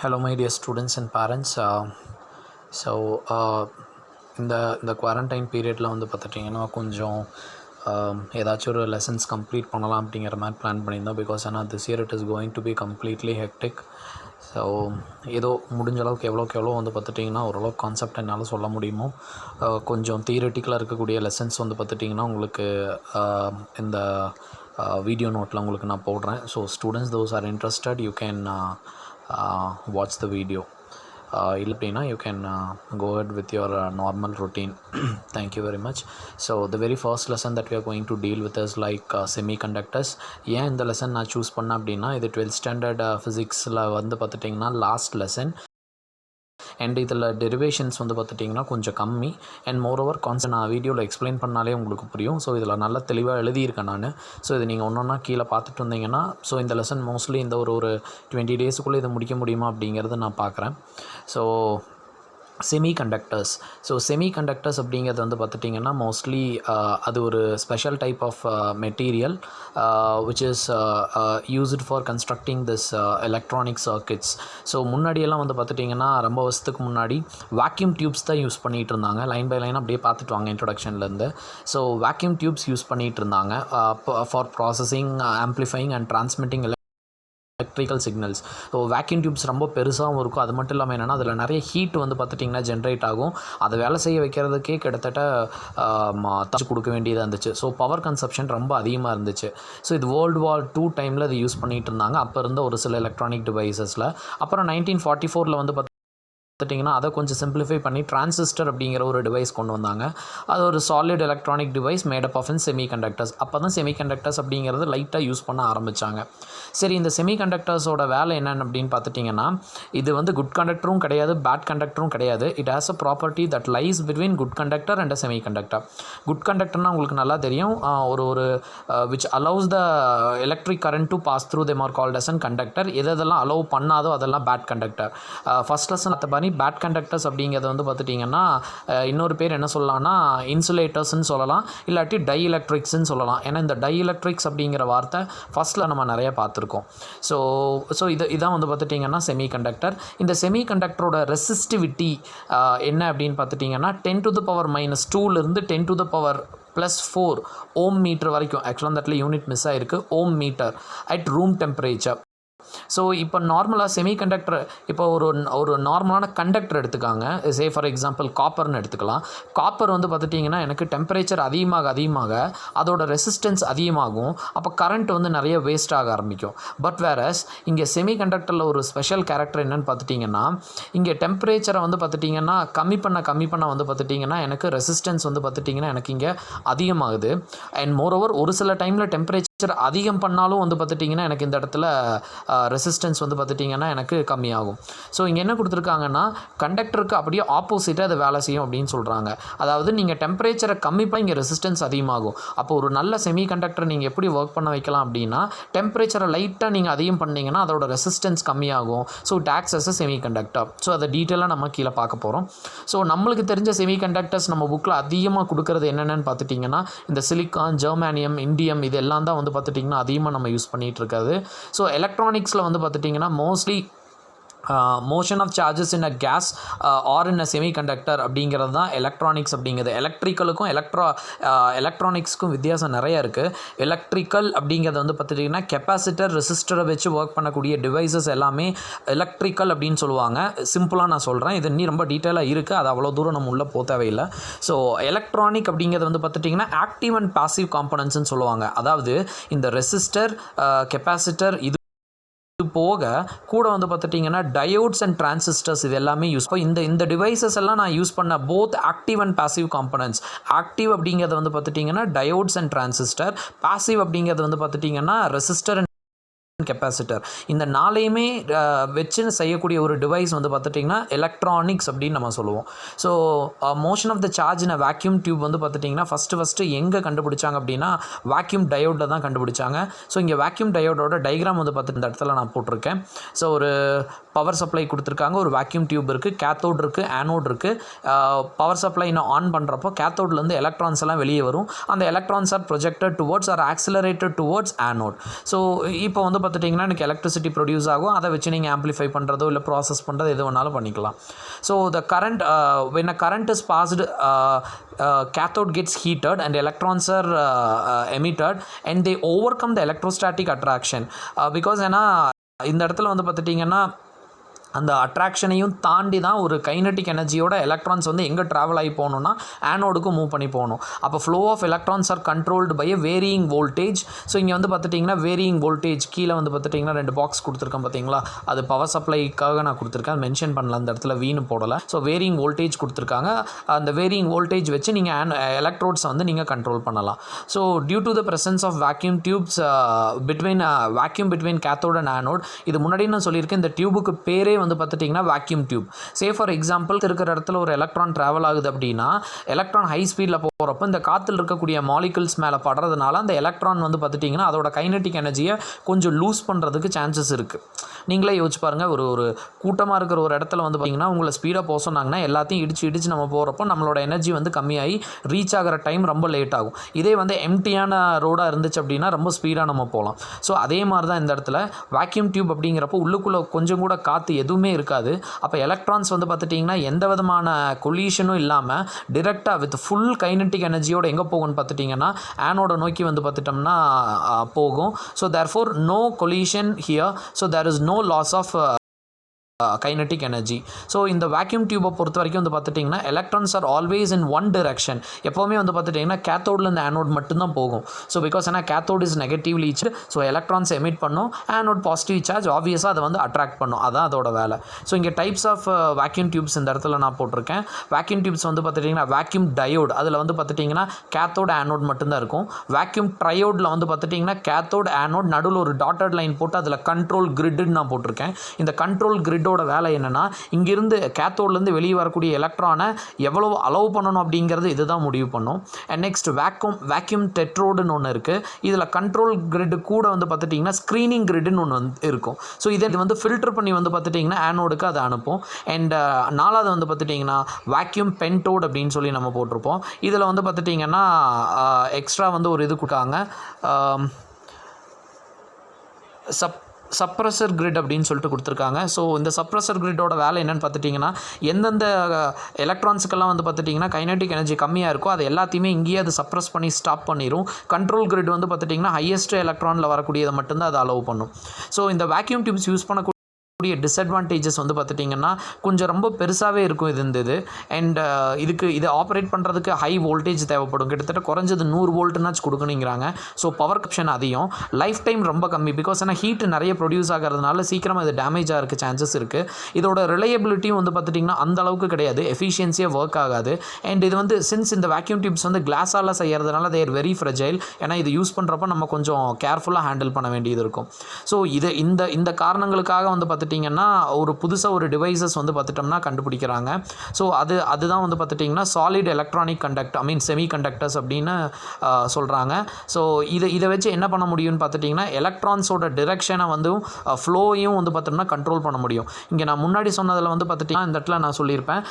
Hello, my dear students and parents. இந்த quarantine பீரியடில் வந்து பார்த்துட்டிங்கன்னா கொஞ்சம் ஏதாச்சும் ஒரு லெசன்ஸ் கம்ப்ளீட் பண்ணலாம் அப்படிங்கிற மாதிரி பிளான் பண்ணியிருந்தோம். பிகாஸ் ஆனால் this year it is going to be completely hectic. So ஏதோ முடிஞ்ச அளவுக்கு எவ்வளோ வந்து பார்த்துட்டிங்கன்னா ஓரளவுக்கு கான்செப்ட் என்னால் சொல்ல முடியுமோ கொஞ்சம் தியரிட்டிக்கலாக இருக்கக்கூடிய லெசன்ஸ் வந்து பார்த்துட்டிங்கன்னா உங்களுக்கு இந்த வீடியோ நோட்டில் உங்களுக்கு நான் போடுறேன். So students those are interested, you can watch the video. Illapina, you can go ahead with your normal routine. Thank you very much. So the very first lesson that we are going to deal with is like semiconductors. Yeah, in the lesson I choose panna appadina idu 12th standard physics la vandu pathutingna last lesson. And இதில் derivations வந்து பார்த்துட்டிங்கன்னா கொஞ்சம் கம்மி. And moreover concept நான் வீடியோவில் explain பண்ணாலே உங்களுக்கு புரியும். ஸோ இதில் நல்லா தெளிவாக எழுதியிருக்கேன் நான். ஸோ இது நீங்கள் ஒன்றா கீழே பார்த்துட்டு வந்தீங்கன்னா ஸோ இந்த லெசன் மோஸ்ட்லி இந்த ஒரு 20 டேஸுக்குள்ளே இதை முடிக்க முடியுமா அப்படிங்கிறத நான் பார்க்குறேன். So semiconductors. ஸோ செமிகண்டக்டர்ஸ் அப்படிங்கிறது வந்து பார்த்துட்டிங்கன்னா மோஸ்ட்லி அது ஒரு special type of material which is used for constructing this electronic circuits. So முன்னாடியெல்லாம் வந்து பார்த்துட்டிங்கன்னா ரொம்ப வருஷத்துக்கு முன்னாடி வேக்யூம் டியூப்ஸ் தான் யூஸ் பண்ணிகிட்டு இருந்தாங்க. லைன் பை லைன் அப்படியே பார்த்துட்டு வாங்க இன்ட்ரொடக்ஷன்லேருந்து. ஸோ வேக்யூம் டியூப்ஸ் யூஸ் பண்ணிகிட்டு இருந்தாங்க for processing, amplifying and transmitting electrical signals. So vacuum tubes ரொம்ப பெருசாகவும் இருக்கும். அது மட்டும் இல்லாமல் என்னென்னா அதில் நிறைய ஹீட் வந்து பார்த்துட்டிங்கன்னா ஜென்ரேட் ஆகும். அதை வேலை செய்ய வைக்கிறதுக்கே கிட்டத்தட்ட தச்சு கொடுக்க வேண்டியதாக இருந்துச்சு. ஸோ பவர் கன்சப்ஷன் ரொம்ப அதிகமாக இருந்துச்சு. ஸோ இது World War II டைமில் இது யூஸ் பண்ணிகிட்டு இருந்தாங்க. அப்போ இருந்த ஒரு சில எலக்ட்ரானிக் டிவைசஸில். அப்புறம் 1944 வந்து பார்த்துட்டிங்கன்னா அதை கொஞ்சம் சிம்பிளிஃபை பண்ணி டிரான்சிஸ்டர் அப்படிங்கிற ஒரு டிவைஸ் கொண்டு வந்தாங்க. அது ஒரு solid electronic device made up of in semiconductors. அப்போ தான் செமிகண்டக்டர்ஸ் அப்படிங்கிறது லைட்டாக யூஸ் பண்ண ஆரம்பித்தாங்க. சரி, இந்த செமிகண்டக்டர்ஸோட வேலை என்னென்னு அப்படின்னு பார்த்துட்டிங்கன்னா இது வந்து குட் கண்டக்டரும் கிடையாது, பேட் கண்டக்டரும் கிடையாது. It has a property that lies between good conductor and a semiconductor. Good கண்டக்டர்னால் உங்களுக்கு நல்லா தெரியும், ஒரு which allows the electric current to pass through them are called as an conductor. எதெல்லாம் அலோவ் பண்ணாதோ அதெல்லாம் பேட் கண்டக்டர். ஃபர்ஸ்ட் லெசன் மற்றபடி bad conductors அப்படிங்கிறது வந்து பார்த்துட்டிங்கன்னா இன்னொரு பேர் என்ன சொல்லலாம்னா இன்சுலேட்டர்ஸ்ன்னு சொல்லலாம், இல்லாட்டி டை எலக்ட்ரிக்ஸ்ன்னு சொல்லலாம். ஏன்னா இந்த டை எலக்ட்ரிக்ஸ் அப்படிங்கிற வார்த்தை ஃபஸ்ட்டில் நம்ம நிறைய பார்த்துருக்கோம். ஸோ இதான் வந்து பார்த்துட்டிங்கன்னா செமிகண்டக்டர். இந்த செமிகண்டக்டரோட ரெசிஸ்டிவிட்டி என்ன அப்படின்னு பார்த்துட்டிங்கன்னா 10⁻⁻2லேருந்து 10⁻+4 ஓம் மீட்டர் வரைக்கும். ஆக்சுவலாக அந்த இடத்துல யூனிட் மிஸ் ஆகிருக்கு, ohm metre at room temperature. So இப்போ நார்மலாக செமிகண்டக்டர் இப்போ ஒரு நார்மலான கண்டக்டர் எடுத்துக்காங்க. சே ஃபார் எக்ஸாம்பிள் காப்பர்னு எடுத்துக்கலாம். காப்பர் வந்து பார்த்துட்டிங்கன்னா எனக்கு டெம்பரேச்சர் அதிகமாக அதோட ரெசிஸ்டன்ஸ் அதிகமாகும். அப்போ கரண்ட் வந்து நிறைய வேஸ்ட் ஆக ஆரம்பிக்கும். பட் வேறஸ் இங்கே செமிகண்டக்டரில் ஒரு ஸ்பெஷல் கேரக்டர் என்னென்னு பார்த்துட்டிங்கன்னா இங்கே டெம்பரேச்சரை வந்து பார்த்துட்டிங்கன்னா கம்மி பண்ண வந்து பார்த்துட்டிங்கன்னா எனக்கு ரெசிஸ்டன்ஸ் வந்து பார்த்துட்டிங்கன்னா எனக்கு இங்கே அதிகமாகுது. அண்ட் மோரோவர் ஒரு சில டைமில் டெம்பரேச்சர் அதிகம் பண்ணாலும் வந்து பார்த்துட்டிங்கன்னா எனக்கு இந்த இடத்துல ரெசிஸ்டன்ஸ் வந்து பார்த்துட்டிங்கன்னா எனக்கு கம்மியாகும். ஸோ இங்கே என்ன கொடுத்துருக்காங்கன்னா கண்டக்டருக்கு அப்படியே ஆப்போசிட்டாக அதை வேலை செய்யும் அப்படின்னு சொல்கிறாங்க. அதாவது நீங்கள் டெம்பரேச்சரை கம்மி பண்ணி இங்கே ரெசிஸ்டன்ஸ் அதிகமாகும். அப்போ ஒரு நல்ல செமிகண்டக்டர் நீங்கள் எப்படி ஒர்க் பண்ண வைக்கலாம் அப்படின்னா டெம்பரேச்சரை லைட்டாக நீங்கள் அதிகம் பண்ணிங்கன்னா அதோட ரெசிஸ்டன்ஸ் கம்மியாகும். So it acts as a semiconductor. So அதை டீட்டெயிலாக நம்ம கீழே பார்க்க போகிறோம். ஸோ நம்மளுக்கு தெரிஞ்ச செமிகண்டக்டர்ஸ் நம்ம புக்கில் அதிகமாக கொடுக்குறது என்னென்னு பார்த்துட்டிங்கன்னா இந்த சிலிக்கான், ஜெர்மானியம், இண்டியம் இது எல்லாம் தான் வந்து பார்த்துட்டிங்கன்னா அதிகமாக நம்ம யூஸ் பண்ணிகிட்டு இருக்காது. ஸோ எலக்ட்ரானிக்ஸில் வந்து பார்த்துட்டிங்கன்னா mostly motion of charges in a gas or in a semiconductor அப்படிங்கிறது தான் எலக்ட்ரானிக்ஸ் அப்படிங்கிறது. எலக்ட்ரிக்கலுக்கும் எலக்ட்ரானிக்ஸ்க்கும் வித்தியாசம் நிறைய இருக்குது. எலக்ட்ரிக்கல் அப்படிங்கிறது வந்து பார்த்துட்டிங்கன்னா கெப்பாசிட்டர், ரெசிஸ்டரை வச்சு ஒர்க் பண்ணக்கூடிய டிவைசஸ் எல்லாமே எலக்ட்ரிக்கல் அப்படின்னு சொல்லுவாங்க. சிம்பிளாக நான் சொல்கிறேன், இது இன்னும் ரொம்ப டீட்டெயிலாக இருக்குது, அது அவ்வளோ தூரம் நம்ம உள்ளே போக தேவையில்லை. ஸோ எலக்ட்ரானிக் அப்படிங்கிறது வந்து பார்த்துட்டிங்கன்னா ஆக்டிவ் அண்ட் பாசிவ் காம்பனன்ட்ஸ்னு சொல்லுவாங்க. அதாவது இந்த ரெசிஸ்டர், கெப்பாசிட்டர் இது போக கூட வந்து பார்த்துட்டிங்கன்னா டயோட்ஸ் அண்ட் டிரான்சிஸ்டர்ஸ் இது எல்லாமே யூஸ் இந்த டிவைசஸ் எல்லாம் நான் யூஸ் பண்ண both active and passive components. Active அப்படிங்கிறது வந்து பார்த்துட்டிங்கன்னா டயோட்ஸ் அண்ட் டிரான்சிஸ்டர், பாசிவ் அப்படிங்கிறது வந்து பார்த்துட்டிங்கன்னா ரெசிஸ்டர் அண்ட் கெப்பாசிட்டர். இந்த நாளையுமே வச்சு செய்யக்கூடிய ஒரு டிவைஸ் வந்து பார்த்துட்டிங்கன்னா எலக்ட்ரானிக்ஸ் அப்படின்னு நம்ம சொல்லுவோம். So motion of the charge in vacuum tube வந்து பார்த்துட்டிங்கன்னா ஃபஸ்ட்டு எங்கே கண்டுபிடிச்சாங்க அப்படின்னா வேக்யூம் டயோடில் தான் கண்டுபிடிச்சாங்க. ஸோ இங்கே வேக்யூம் டயோடோட டைக்ராம் வந்து பார்த்துட்டு இந்த இடத்துல நான் போட்டிருக்கேன். ஸோ ஒரு பவர் சப்ளை கொடுத்துருக்காங்க, ஒரு வேக்யூம் டியூப் இருக்குது, கேத்தோட் இருக்குது, ஆனோட் இருக்குது. பவர் சப்ளை இன்னும் ஆன் பண்ணுறப்போ கேத்தோட்லேருந்து எலக்ட்ரான்ஸ் எல்லாம் வெளியே வரும். அந்த electrons are projected towards or accelerated towards anode. So இப்போ வந்து பார்த்துட்டிங்கன்னா எனக்கு எலக்ட்ரிசிட்டி ப்ரொடியூஸ் ஆகும். அதை வச்சு நீங்கள் ஆம்ப்ளிஃபை பண்ணுறதோ இல்லை ப்ராசஸ் பண்ணுறது எது வேணாலும் பண்ணிக்கலாம். So the current when a current is passed, cathode gets heated and electrons are emitted and they overcome the electrostatic attraction because ஏன்னா இந்த இடத்துல வந்து பார்த்துட்டிங்கன்னா அந்த அட்ராக்ஷனையும் தாண்டி தான் ஒரு கைனட்டிக் எனர்ஜியோட எலக்ட்ரான்ஸ் வந்து எங்கே ட்ராவல் ஆகி போகணுன்னா ஆனோடுக்கு மூவ் பண்ணி போகணும். அப்போ flow of electrons are controlled by varying voltage. So இங்கே வந்து பார்த்துட்டிங்கன்னா வேரியிங் வோல்டேஜ் கீழே வந்து பார்த்துட்டிங்கன்னா 2 பாக்ஸ் கொடுத்துருக்கேன் பார்த்தீங்களா, அது பவர் சப்ளைக்காக நான் கொடுத்துருக்கேன், அது மென்ஷன் பண்ணல, அந்த இடத்துல வீணு போடலை. ஸோ வேரியிங் வோல்டேஜ் கொடுத்துருக்காங்க. அந்த வேரியிங் வோல்டேஜ் வச்சு நீங்கள் எலக்ட்ரோட்ஸை வந்து நீங்கள் கண்ட்ரோல் பண்ணலாம். So due to the presence of vacuum tubes between cathode and anode, இது முன்னாடி நான் சொல்லியிருக்கேன், இந்த டியூபுக்கு பேரே வந்து பார்த்துட்டிங்கன்னா vacuum tube. Say for example இருக்கிற இடத்துல ஒரு எலக்ட்ரான் ட்ராவல் ஆகுது அப்படின்னா எலக்ட்ரான் ஹை ஸ்பீடில் போகிறப்போ இந்த காற்றுல இருக்கக்கூடிய மாலிகுல்ஸ் மேலே படுறதுனால அந்த எலக்ட்ரான் வந்து பார்த்துட்டிங்கன்னா அதோட கைனட்டிக் எனர்ஜியை கொஞ்சம் லூஸ் பண்ணுறதுக்கு சான்சஸ் இருக்குது. நீங்களே யோசிச்சு பாருங்கள், ஒரு கூட்டமாக இருக்கிற ஒரு இடத்துல வந்து பார்த்திங்கன்னா உங்களை ஸ்பீடாக போக சொன்னாங்கன்னா எல்லாத்தையும் இடிச்சு நம்ம போகிறப்போ நம்மளோட எனர்ஜி வந்து கம்மியாகி ரீச் ஆகிற டைம் ரொம்ப லேட் ஆகும். இதே வந்து எம்டியான ரோடாக இருந்துச்சு அப்படின்னா ரொம்ப ஸ்பீடாக நம்ம போகலாம். ஸோ அதே மாதிரி தான் இந்த இடத்துல வேக்யூம் டியூப் அப்படிங்கிறப்போ உள்ளுக்குள்ளே கொஞ்சம் கூட காற்று எதுவுமே இருக்காது. அப்போ எலக்ட்ரான்ஸ் வந்து பார்த்துட்டிங்கன்னா எந்த விதமான கொலிஷனும் இல்லாமல் டிரெக்டாக வித் ஃபுல் கைனட்டிக் எனர்ஜியோட எங்கே போகும்னு பார்த்துட்டிங்கன்னா ஆனோட நோக்கி வந்து பார்த்துட்டோம்னா போகும். So therefore no collision here. So there is no loss of kinetic energy. So இந்த வேக்யூம் டியூபை பொறுத்த வரைக்கும் வந்து பார்த்துட்டிங்கன்னா electrons are always in one direction. எப்போவுமே வந்து பார்த்துட்டிங்கன்னா கேத்தோட்லேருந்து ஆனோட் மட்டும்தான் போகும். ஸோ பிகாஸ் ஏன்னா cathode is negatively charged. So electrons emit பண்ணும், ஆனோட் பாசிட்டிவ் சார்ஜ், ஆப்வியஸாக அதை வந்து அட்ராக்ட் பண்ணும். அதான் அதோட வேலை. ஸோ இங்கே டைப்ஸ் ஆஃப் வேக்யூம் டியூப்ஸ் இந்த இடத்துல நான் போட்டிருக்கேன். வேக்யூம் டியூப்ஸ் வந்து பார்த்துட்டிங்கன்னா வேக்யூம் டயோட், அதில் வந்து பார்த்துட்டிங்கன்னா கேத்தோட் ஆனோட் மட்டும்தான் இருக்கும். வேக்யூம் ட்ரையோடில் வந்து பார்த்துட்டிங்கன்னா கேத்தோட் ஆனோட் நடுவில் ஒரு டாட்டட் லைன் போட்டு அதில் கண்ட்ரோல் கிரிட்னு நான் போட்டிருக்கேன். இந்த கண்ட்ரோல் கிரிட் வேலை என்னன்னா இங்கிருந்து கேத்தோட்லேருந்து வெளியே வரக்கூடிய எலக்ட்ரானை எவ்வளவு அலோவ் பண்ணணும் அப்படிங்கிறது இதுதான் முடிவு பண்ணும். அண்ட் நெக்ஸ்ட் வேக்யூம் டெட்ரோடுன்னு ஒன்று இருக்குது. இதில் கண்ட்ரோல் கிரிட் கூட வந்து பார்த்துட்டிங்கன்னா ஸ்க்ரீனிங் கிரிட்னு ஒன்று இருக்கும். ஸோ இதை வந்து ஃபில்டர் பண்ணி வந்து பார்த்துட்டிங்கன்னா ஆனோடுக்கு அதை அனுப்பும். அண்ட் 4வது வந்து பார்த்துட்டிங்கன்னா வேக்யூம் பென்டோட் அப்படின்னு சொல்லி நம்ம போட்டிருப்போம். இதில் வந்து பார்த்துட்டிங்கன்னா எக்ஸ்ட்ரா வந்து ஒரு இது கொடுக்காங்க, சப்ரஸர் கிரிட் அப்படின்னு சொல்லிட்டு கொடுத்துருக்காங்க. ஸோ இந்த சப்ரஸர் கிரிட்டோட வேலை என்னென்னு பார்த்துட்டிங்கன்னா எந்தெந்த எலக்ட்ரான்ஸுக்கெல்லாம் வந்து பார்த்துட்டிங்கன்னா கைனட்டிக் எனர்ஜி கம்மியாக இருக்கோ அது எல்லாத்தையுமே இங்கேயே அது சப்ரஸ் பண்ணி ஸ்டாப் பண்ணிடும். கண்ட்ரோல் கிரிட் வந்து பார்த்துட்டிங்கன்னா ஹையஸ்ட் எலக்ட்ரானில் வரக்கூடியதை மட்டும்தான் அது அலோவ் பண்ணும். ஸோ இந்த வேக்யூம் டியூப்ஸ் யூஸ் பண்ணக்கூடிய டிஸ்அட்வான்டேஜஸ் வந்து பார்த்துட்டிங்கன்னா கொஞ்சம் ரொம்ப பெருசாகவே இருக்கும் இது. அண்ட் இது ஆப்ரேட் பண்ணுறதுக்கு ஹை வோல்டேஜ் தேவைப்படும். கிட்டத்தட்ட குறைஞ்சது 100 வோல்ட்னாச்சு கொடுக்கணுங்கிறாங்க. ஸோ பவர் கப்ஷன் அதிகம், லைஃப் டைம் ரொம்ப கம்மி. பிகாஸ் ஏன்னா ஹீட் நிறைய ப்ரொடியூஸ் ஆகிறதுனால சீக்கிரமாக இது டேமேஜ் ஆகிறதுக்கு சான்சஸ் இருக்குது. இதோட ரிலையபிலிட்டியும் வந்து பார்த்துட்டிங்கன்னா அந்த அளவுக்கு கிடையாது, எஃபிஷியன்சியாக ஒர்க் ஆகாது. அண்ட் இது வந்து சின்ஸ் இந்த வேக்யூம் டியூப்ஸ் வந்து கிளாஸால் செய்கிறதுனால தே ஆர் வெரி ஃப்ரெஜைல். ஏன்னா இது யூஸ் பண்ணுறப்ப நம்ம கொஞ்சம் கேர்ஃபுல்லாக ஹேண்டில் பண்ண வேண்டியது இருக்கும். ஸோ இந்த காரணங்களுக்காக வந்து பார்த்துட்டிங்கன்னா ஒரு புதுசாக ஒரு டிவைசஸ் வந்து பார்த்துட்டோம்னா கண்டுபிடிக்கிறாங்க. ஸோ அதுதான் வந்து பார்த்துட்டிங்கன்னா சாலிட் எலக்ட்ரானிக் செமிகண்டக்டர்ஸ் அப்படின்னு சொல்கிறாங்க. ஸோ இதை வச்சு என்ன பண்ண முடியும்னு பார்த்துட்டிங்கன்னா எலக்ட்ரான்ஸோட டிரெக்ஷனை வந்து ஃப்ளோவையும் வந்து பார்த்தோம்னா கண்ட்ரோல் பண்ண முடியும். இங்கே நான் முன்னாடி சொன்னதில் வந்து பார்த்துட்டிங்கன்னா இந்த இடத்துல நான் சொல்லியிருப்பேன்,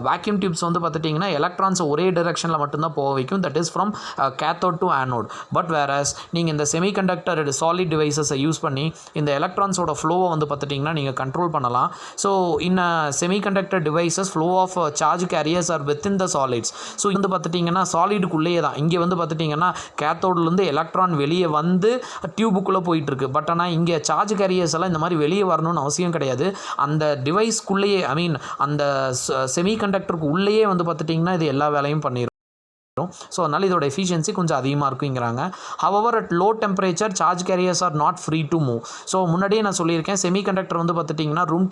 வேக்யூம் டியூப்ஸ் வந்து பார்த்துட்டிங்கன்னா எலக்ட்ரான்ஸை ஒரே டிரெக்ஷனில் மட்டும்தான் போக வைக்கும், that is from cathode to anode. But various நீங்கள் இந்த செமிகண்டக்டர் சாலிட் டிவைசஸை யூஸ் பண்ணி இந்த எலக்ட்ரான்ஸோட ஃப்ளோவை வந்து பார்த்துட்டிங்கன்னா நீங்கள் கண்ட்ரோல் பண்ணலாம். So in semiconductor devices flow of charge carriers are with in the solids. So வந்து பார்த்துட்டிங்கன்னா சாலிடுக்குள்ளேயே தான். இங்கே வந்து பார்த்துட்டிங்கன்னா கேத்தோட்லேருந்து எலக்ட்ரான் வெளியே வந்து டியூபுக்குள்ளே போயிட்டுருக்கு. பட் ஆனால் இங்கே சார்ஜ் கேரியர்ஸ் எல்லாம் இந்த மாதிரி வெளியே வரணும்னு அவசியம் கிடையாது. அந்த டிவைஸ்க்குள்ளேயே அந்த செமிகண்டக்டருக்கு உள்ளேயே வந்து பார்த்துட்டிங்கன்னா இது எல்லா வேலையும் பண்ணிடும். ஸோ அதனால் இதோட எஃபிஷியன்சி கொஞ்சம் அதிகமாக இருக்குங்கிறாங்க. However at low temperature charge carriers are not free to move. So முன்னாடியே நான் சொல்லியிருக்கேன், செமிகண்டக்டர் வந்து பார்த்துட்டிங்கன்னா ரூம்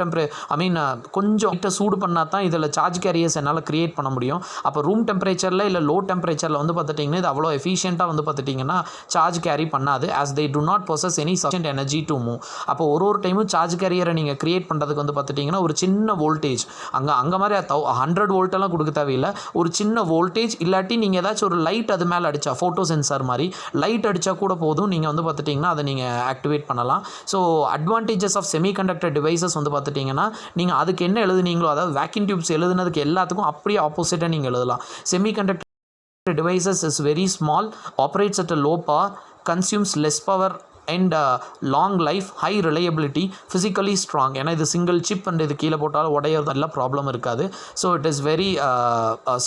கொஞ்சம் சூடு பண்ணால் தான் இதில் சார்ஜ் கேரியர்ஸ் என்னால் கிரியேட் பண்ண முடியும். அப்போ ரூம் டெம்பரேச்சரில் இல்லை லோ டெம்பரேச்சரில் வந்து பார்த்துட்டிங்கன்னா இது அவ்வளோ எஃபிஷியண்ட்டாக வந்து பார்த்துட்டிங்கன்னா சார்ஜ் கேரி பண்ணாது, as they to not possess any sufficient energy to move. அப்போ ஒரு டைமும் சார்ஜ் கேரியரை நீங்கள் கிரியேட் பண்ணுறதுக்கு வந்து பார்த்துட்டிங்கன்னா ஒரு சின்ன வோல்டேஜ் அங்கே மாதிரி 100 வோல்ட்டெல்லாம் கொடுக்க தேவையில்லை. ஒரு சின்ன வோல்டேஜ் இல்லாட்டி நீங்கள் ஏதாச்சும் ஒரு லைட் அது மேலே அடித்தா, ஃபோட்டோ சென்சார் மாதிரி லைட் அடித்தா கூட போதும், நீங்கள் வந்து பார்த்துட்டிங்கன்னா அதை நீங்கள் ஆக்டிவேட் பண்ணலாம். So advantages of semiconductor devices வந்து பார்த்துட்டிங்கன்னா நீங்கள் அதுக்கு என்ன எழுதுனீங்களோ, அதாவது வேக்யூம் டியூப்ஸ் எழுதுனதுக்கு எல்லாத்துக்கும் அப்படியே ஆப்போசிட்டாக நீங்கள் எழுதலாம். Semiconductor devices is very small, operates at a low power, consumes less power and long life, high reliability, physically strong. ஏன்னா இது சிங்கிள் சிப் அண்ட் இது கீழே போட்டாலும் உடையறதெல்லாம் ப்ராப்ளம் இருக்காது. So it is very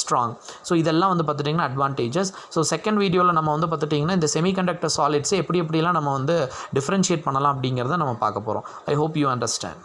strong. So இதெல்லாம் வந்து பார்த்துட்டிங்கன்னா அட்வான்டேஜஸ். ஸோ செகண்ட் வீடியோவில் நம்ம வந்து பார்த்துட்டிங்கன்னா இந்த செமிகண்டக்டர் சாலிட்ஸை எப்படிலாம் நம்ம வந்து டிஃப்ரென்ஷியேட் பண்ணலாம் அப்படிங்கிறத நம்ம பார்க்க போகிறோம். I hope you understand.